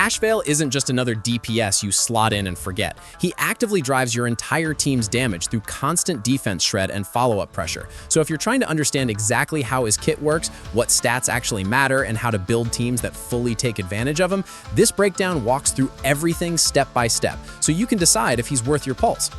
Ashveil isn't just another DPS you slot in and forget. He actively drives your entire team's damage through constant defense shred and follow-up pressure. So if you're trying to understand exactly how his kit works, what stats actually matter, and how to build teams that fully take advantage of him, this breakdown walks through everything step by step, so you can decide if he's worth your pulse.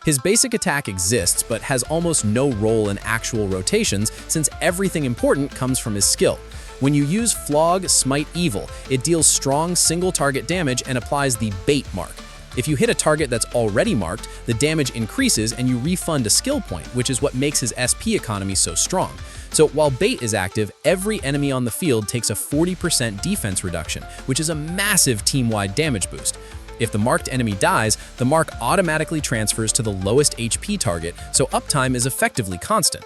His basic attack exists, but has almost no role in actual rotations since everything important comes from his skill. When you use Flog Smite Evil, it deals strong single-target damage and applies the bait mark. If you hit a target that's already marked, the damage increases and you refund a skill point, which is what makes his SP economy so strong. So while bait is active, every enemy on the field takes a 40% defense reduction, which is a massive team-wide damage boost. If the marked enemy dies, the mark automatically transfers to the lowest HP target, so uptime is effectively constant.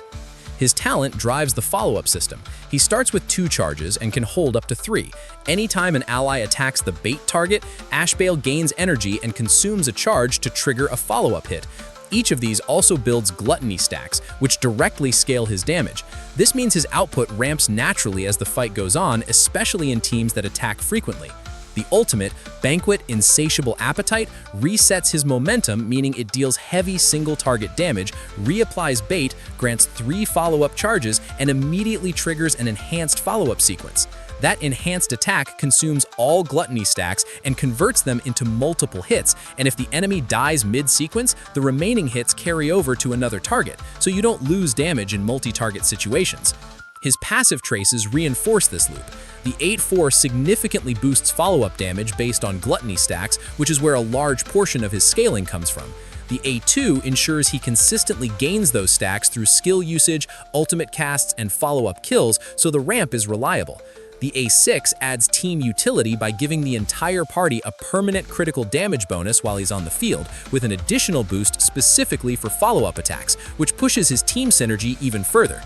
His talent drives the follow-up system. He starts with 2 charges and can hold up to 3. Anytime an ally attacks the bait target, Ashveil gains energy and consumes a charge to trigger a follow-up hit. Each of these also builds gluttony stacks, which directly scale his damage. This means his output ramps naturally as the fight goes on, especially in teams that attack frequently. The ultimate, Banquet Insatiable Appetite, resets his momentum, meaning it deals heavy single-target damage, reapplies bait, grants 3 follow-up charges, and immediately triggers an enhanced follow-up sequence. That enhanced attack consumes all gluttony stacks and converts them into multiple hits, and if the enemy dies mid-sequence, the remaining hits carry over to another target, so you don't lose damage in multi-target situations. His passive traces reinforce this loop. The 8-4 significantly boosts follow-up damage based on gluttony stacks, which is where a large portion of his scaling comes from. The A2 ensures he consistently gains those stacks through skill usage, ultimate casts, and follow-up kills, so the ramp is reliable. The A6 adds team utility by giving the entire party a permanent critical damage bonus while he's on the field, with an additional boost specifically for follow-up attacks, which pushes his team synergy even further.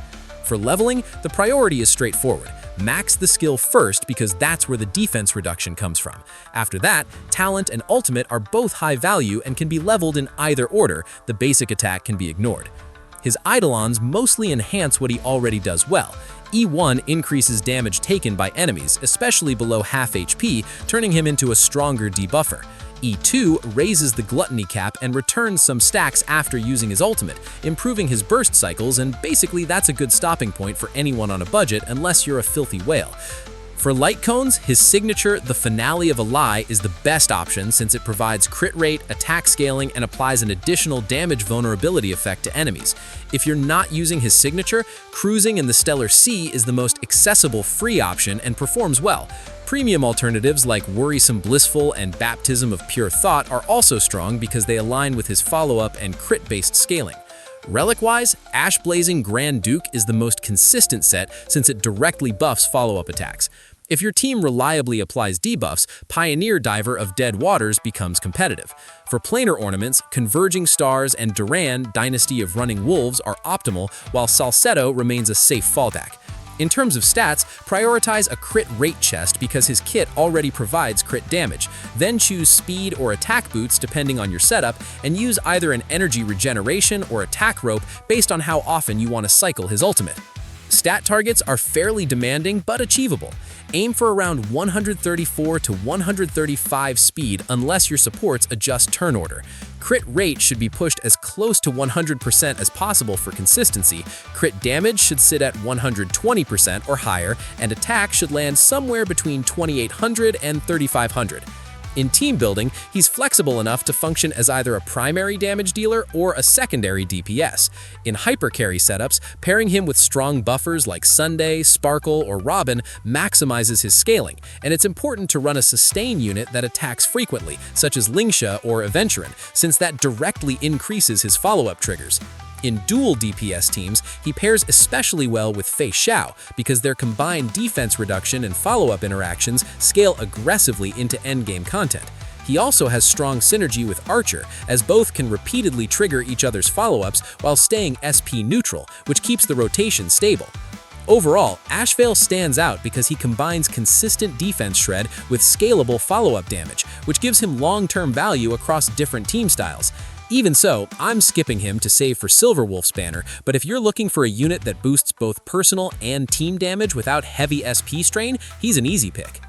For leveling, the priority is straightforward. Max the skill first because that's where the defense reduction comes from. After that, talent and ultimate are both high value and can be leveled in either order. The basic attack can be ignored. His eidolons mostly enhance what he already does well. E1 increases damage taken by enemies, especially below half HP, turning him into a stronger debuffer. E2 raises the gluttony cap and returns some stacks after using his ultimate, improving his burst cycles, and basically that's a good stopping point for anyone on a budget unless you're a filthy whale. For LIGHTCONES, his signature, the Finale of a Lie, is the best option since it provides crit rate, attack scaling, and applies an additional damage vulnerability effect to enemies. If you're not using his signature, Cruising in the Stellar Sea is the most accessible free option and performs well. Premium alternatives like Worrisome Blissful and Baptism of Pure Thought are also strong because they align with his follow-up and crit-based scaling. Relic-wise, Ash Blazing Grand Duke is the most consistent set since it directly buffs follow-up attacks. If your team reliably applies debuffs, Pioneer Diver of Dead Waters becomes competitive. For planar ornaments, Converging Stars and Duran, Dynasty of Running Wolves are optimal, while Salcedo remains a safe fallback. In terms of stats, prioritize a crit rate chest because his kit already provides crit damage. Then choose speed or attack boots depending on your setup, and use either an energy regeneration or attack rope based on how often you want to cycle his ultimate. Stat targets are fairly demanding but achievable. Aim for around 134 to 135 speed unless your supports adjust turn order. Crit rate should be pushed as close to 100% as possible for consistency. Crit damage should sit at 120% or higher, and attack should land somewhere between 2800 and 3500. In team building, he's flexible enough to function as either a primary damage dealer or a secondary DPS. In hypercarry setups, pairing him with strong buffers like Sunday, Sparkle, or Robin maximizes his scaling, and it's important to run a sustain unit that attacks frequently, such as Lingsha or Aventurin, since that directly increases his follow-up triggers. In dual DPS teams, he pairs especially well with Feixiao because their combined defense reduction and follow-up interactions scale aggressively into endgame content. He also has strong synergy with Archer, as both can repeatedly trigger each other's follow-ups while staying SP neutral, which keeps the rotation stable. Overall, Ashveil stands out because he combines consistent defense shred with scalable follow-up damage, which gives him long-term value across different team styles. Even so, I'm skipping him to save for Silverwolf's banner, but if you're looking for a unit that boosts both personal and team damage without heavy SP strain, he's an easy pick.